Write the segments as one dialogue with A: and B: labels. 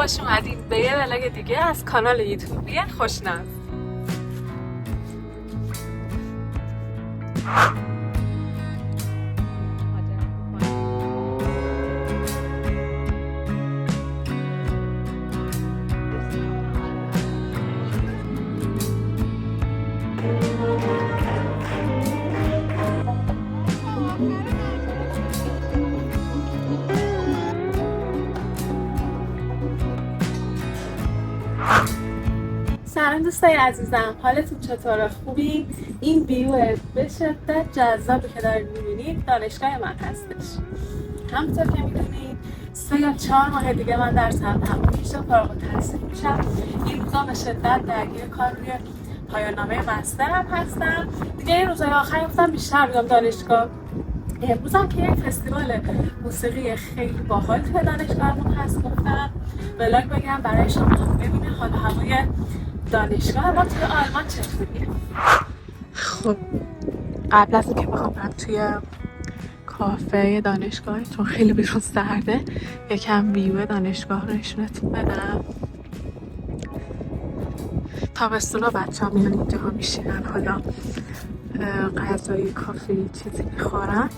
A: خوش اومدید به یه ولاگ دیگه از کانال یوتیوبی خوشناز. سلام دوستای عزیزم، حالتون چطوره؟ خوبی؟ این ویو به شدت جذابی که دارید می‌بینید دانشگاه من هستش. همونطور که می‌دونید 3 یا 4 ماه دیگه من در سال هفتم میشم، فارغ التحصیل میشم. این روزا به شدت درگیر کار روی پایان نامه مسترم هستم. دیگه این روزهای آخر گفتم بیشتر بیام دانشگاه. امروز هم که یک فستیوال موسیقی خیلی باحال توی دانشگاهمون هست، گفتم ولاگ بگم برای شما ببینید حال هوای دانشگاه ما توی آلمان چطوریه. خب قبل از اینکه بخوام برم توی کافه دانشگاه چون خیلی بیرون سرده، یکم ویو دانشگاه رو نشونتون بدم. تابستونا بچه ها میان اینجا ها میشینن، حالا غذای کافی چیزی میخورن.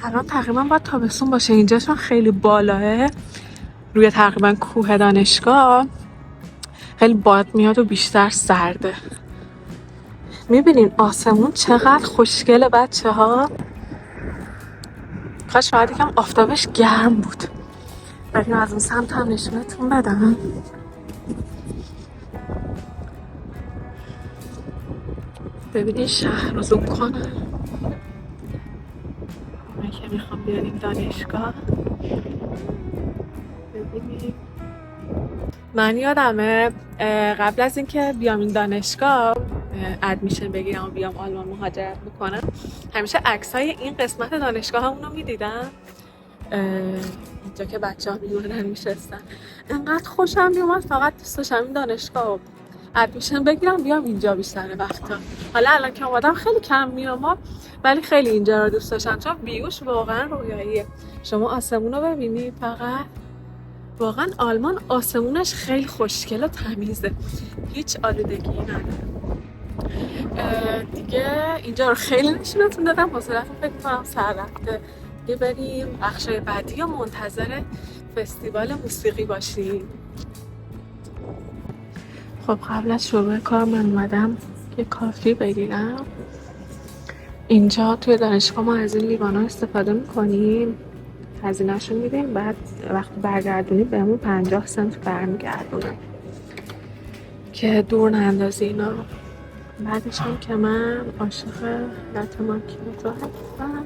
A: الان تقریبا باید تابستون باشه اینجا چون خیلی بالاه، روی تقریبا کوه دانشگاه خیلی باد میاد و بیشتر سرده. میبینین آسمون چقدر خوشگله بچه ها. کاش شاید یکم آفتابش گرم بود. بریم از اون سمت هم نشونتون بدم. ببینین شهر رو زوم کنم. من که میخوام بیاریم دانشگاه. ببینین من یادمه قبل از اینکه بیام این دانشگاه ادمیشن بگیرم و بیام آلمان مهاجرت بکنم، همیشه عکسای این قسمت دانشگاه همون رو میدیدم، اینجا که بچه ها میومدن میشستن. انقدر خوشم میومد، فقط دوست داشتم این دانشگاه ادمیشن بگیرم بیام اینجا بیشتر وقتا. حالا الان که اومدم خیلی کم میام، ولی خیلی اینجا رو دوست داشتم چون ویوش واقعا رویاییه. شما آسمون رو ببینید، فقط واقعا آلمان آسمونش خیلی خوشگل و تمیزه، هیچ آلودگی نداره. دیگه اینجا رو خیلی نشونتون دادم، حوصله‌تون فکر کنم سر رفته. دیگه بریم بخشای بعدی و منتظر فستیوال موسیقی باشیم. خب قبل از شروع کار من اومدم یه کافی بگیرم. اینجا توی دانشگاه ما از این لیوانا استفاده میکنیم، هزینه‌شو میدیم، بعد وقتی برگردونیم بهمون 50 سنت برمیگردونن که دور نندازی اینا. بعدش هم که من عاشق لاته ماکیاتو هستم.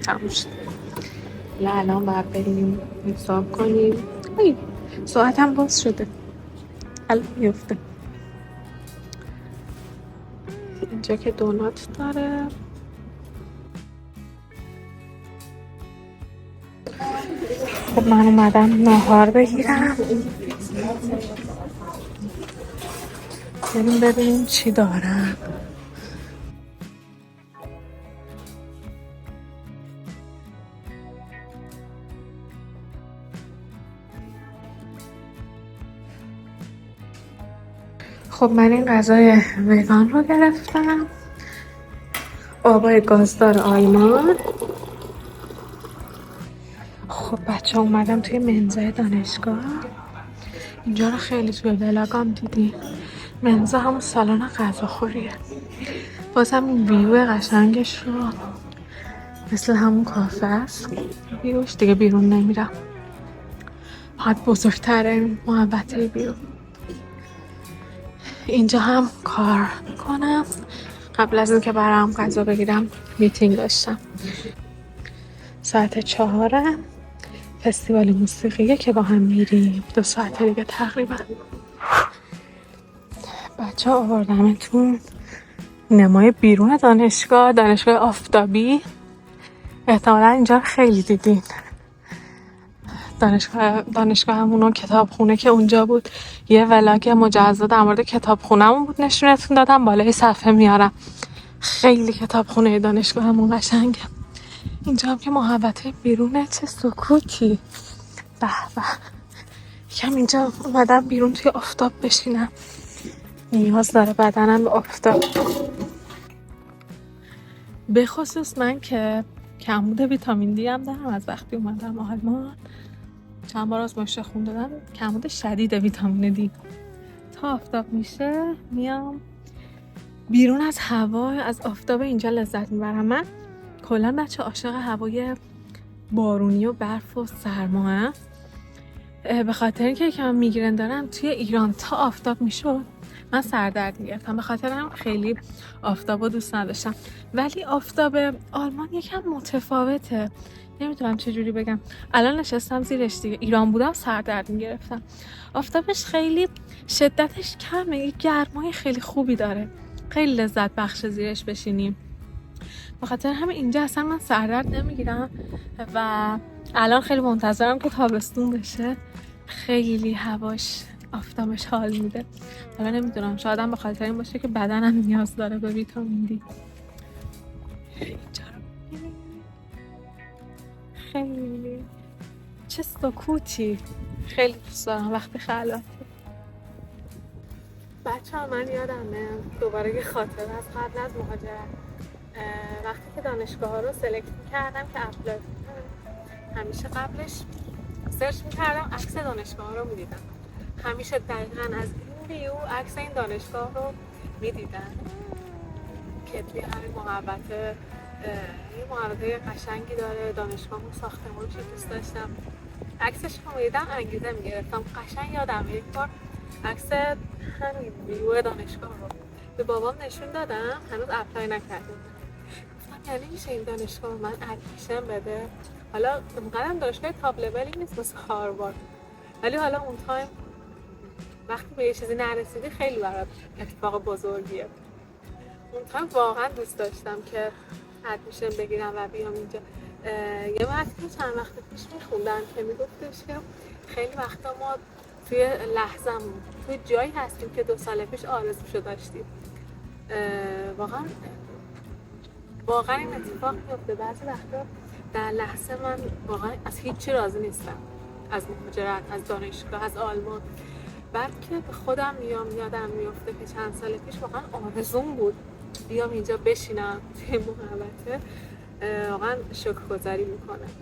A: تموم شد. الان باید بریم حساب کنیم. ساعت هم باز شده، الان میفته. اینجا که دونات داره. خب من اومدم ناهار بگیرم، بریم ببینیم چی دارم. خب من این غذای وگان رو گرفتم، آبای گازدار آلمان. خب بچه ها اومدم توی منزه دانشگاه. اینجا رو خیلی توی ولاگام دیدی. منزه همون سالن غذاخوریه. بازم این ویو قشنگش رو مثل همون کافه است. ویوش دیگه بیرون نمیرم، باید بزرگتره محبته بیرون. اینجا هم کار میکنم. قبل از اینکه برم غذا بگیرم میتینگ داشتم. ساعت 4 فستیوال موسیقیه که با هم میریم، 2 ساعت دیگه تقریبا. بچه ها آوردمتون نمای بیرون دانشگاه آفتابی. احتمالا اینجا خیلی دیدین. دانشگاه همونو کتابخونه که اونجا بود، یه ولاگ مجزا در مورد کتابخونه‌مون بود نشونتون دادم، بالای صفحه میارم. خیلی کتابخونه دانشگاه همون قشنگه. اینجا هم که محوطه بیرونه، چه سکوتی. به به. یکم اینجا اومدم بیرون توی آفتاب بشینم، نیاز داره بدنم به آفتاب. به خصوص من که کمبود ویتامین دی هم دارم. از وقتی اومدم آلمان چند بار آزمایش خون دادم، کمبود شدید ویتامین دی. تا آفتاب میشه میام بیرون، از هوا، از آفتاب اینجا لذت میبرم. من کلا بچه عاشق هوای بارونی و برف و سرما هم. به خاطر اینکه من میگرن دارم، توی ایران تا آفتاب میشد من سردرد میگرفتم، به خاطر هم خیلی آفتابو دوست نداشتم. ولی آفتاب آلمان یکم متفاوته، نمیتونم چجوری بگم. الان نشستم زیرش دیگه، ایران بودم سردرد میگرفتم. آفتابش خیلی شدتش کمه، یه گرمای خیلی خوبی داره، خیلی لذت بخش زیرش بشینیم. به خاطر همین اینجا اصلا من سردرد نمیگیرم و الان خیلی منتظرم که تابستون بشه. خیلی هواش، آفتابش حال میده. حالا نمیدونم، شاید هم به خاطر این باشه که بدنم نیاز داره به ویتامین دی. اینجا رو خیلی چه سکوتی، خیلی دوست دارم وقتی خلوته. بچه‌ها من یادمه دوباره یه خاطره از قبل از مهاجرت، وقتی که دانشگاه ها رو سلکت می‌کردم که اپلای کنم، همیشه قبلش سرچ می‌کردم عکس دانشگاه ها رو می‌دیدم. همیشه دقیقاً از این ویو عکس این دانشگاه رو می‌دیدم که توی همین محوطه یه محوطه قشنگی داره. دانشگاهمون ساختمانش دوست داشتم. عکسش رو می‌دیدم انگیزه می‌گرفتم. قشنگ یادم یک بار عکس همین ویو دانشگاه رو به بابام نشون دادم، هنوز اپلای نکردم. گفتم یعنی میشه این دانشگاه من ادمیشن بده؟ حالا اونقدرم دانشگاه تاپ لولی نیست مثل هاروارد، ولی حالا اون تایم وقتی به یه چیزی نرسیدی خیلی برات اتفاق بزرگیه. اون تایم واقعا دوست داشتم که ادمیشن بگیرم و بیام اینجا. یه متنی چند وقت پیش میخوندم که میگفتش که خیلی وقتا ما توی لحظه‌مون توی جایی هستیم که 2 سال پیش آرزوشو داشتیم. واقعا این اتفاق میفته. بعضی وقتا در لحظه من واقعا از هیچی راضی نیستم، از مهاجرت، از دانشگاه، از آلمان. بعد که به خودم یادم میفته که چند سال پیش واقعا آرزوم بود بیام اینجا بشینم توی محوطه، واقعا شکرگزاری میکنم.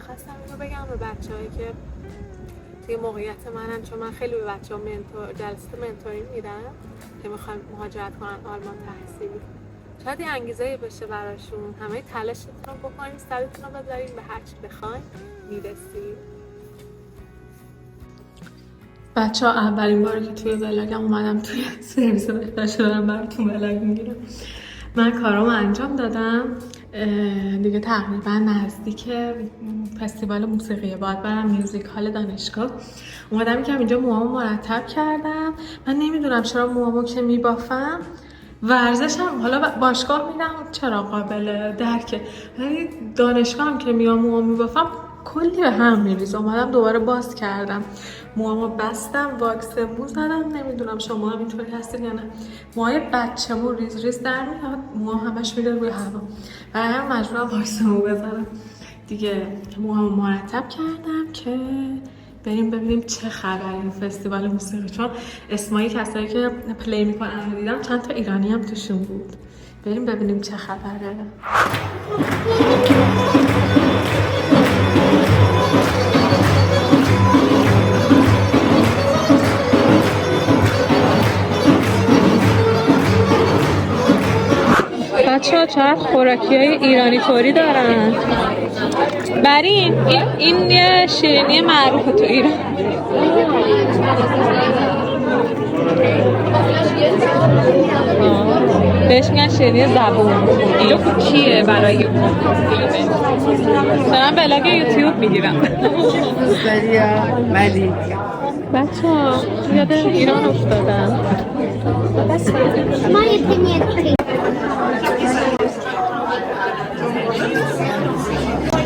A: خواستم اینو بگم به بچه‌هایی که توی موقعیت منن، چون من خیلی به بچه‌ها جلسه منتوری میدم که میخوان مهاجرت کنن آلمان تحصیلی. شاید یه انگیزه بشه براشون، همه تلاشتون رو بکنین، سرتون رو بذارین، به هر چی بخواین میرسید. بچه‌ها اولین باری که توی ولاگم اومدم توی سرویس بهداشت دارم براتون ولاگ میگیرم. من کارامو انجام دادم دیگه، تقریبا نزدیک فستیوال موسیقی باید برم میوزیک هال دانشگاه. اومدم که اینجا موامو مرتب کردم. من نمیدونم چرا موامو که میبافم ورزشم، حالا باشگاه میرم چرا قابل درکه، ولی دانشگاه هم که میام موامو میبافم کلی به هم میریزه. اومدم دوباره باز کردم، موامو بستم، واکس مو زدم. نمیدونم شما هم اینطوری هستین یا نه. موهای بچه‌مو ریز ریز در میاد، موها همش میره روی هوا، برای هم مجبورم واکس مو بزنم دیگه. موهامو مرتب کردم که بریم ببینیم چه خبره این فستیوال موسیقی، چون اسمایی کسایی که پلی میکنن رو دیدم، چند تا ایرانی هم توشون بود. بریم ببینیم چه خبره. بچه ها چقدر خوراکی های ایرانی طوری دارن. برین این یه شیرینی معروف تو ایران. بهش میگن شیرینی زبون. اینو کیه برای دارم بلاگ یوتیوب میگیرم. ملی بچه ها یاد ایران افتادم.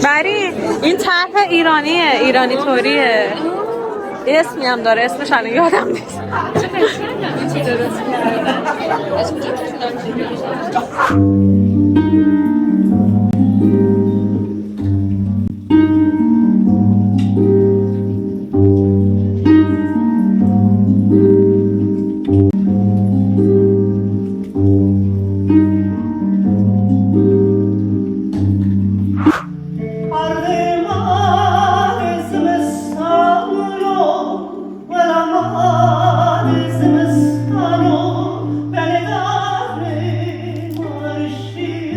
A: بری این طرح ایرانیه، ایرانی طوریه. اسمی هم داره، اسمش الان یادم نیست.
B: She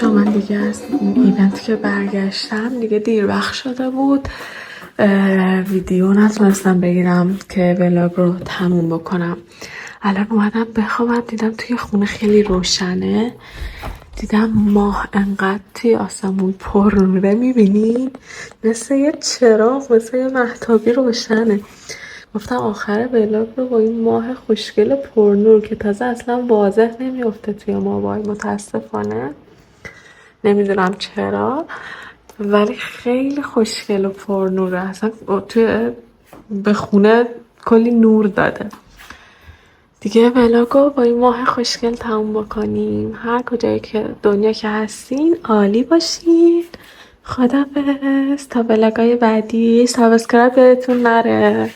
A: بچه ها، من دیگه از این ایونت که برگشتم دیگه دیر وقت شده بود، ویدیو نتونستم بگیرم که ولاگ رو تموم بکنم. الان اومدم بخوابم، دیدم توی خونه خیلی روشنه، دیدم ماه انقدر توی آسمون پر نوره، میبینید مثل یه چراغ، مثل یه مهتابی روشنه. گفتم آخر ولاگ رو با این ماه خوشگل پرنور که تازه اصلا واضح نمیفته توی موبایل متاسفانه، نمیدونم چرا، ولی خیلی خوشگل و پرنوره، اصلا توی به خونه کلی نور داده. دیگه ولاگو با این ماه خوشگل تموم بکنیم. هر کجایی که دنیا که هستین عالی باشین. خدافظ تا ولاگای بعدی. سابسکرایب یادتون نره.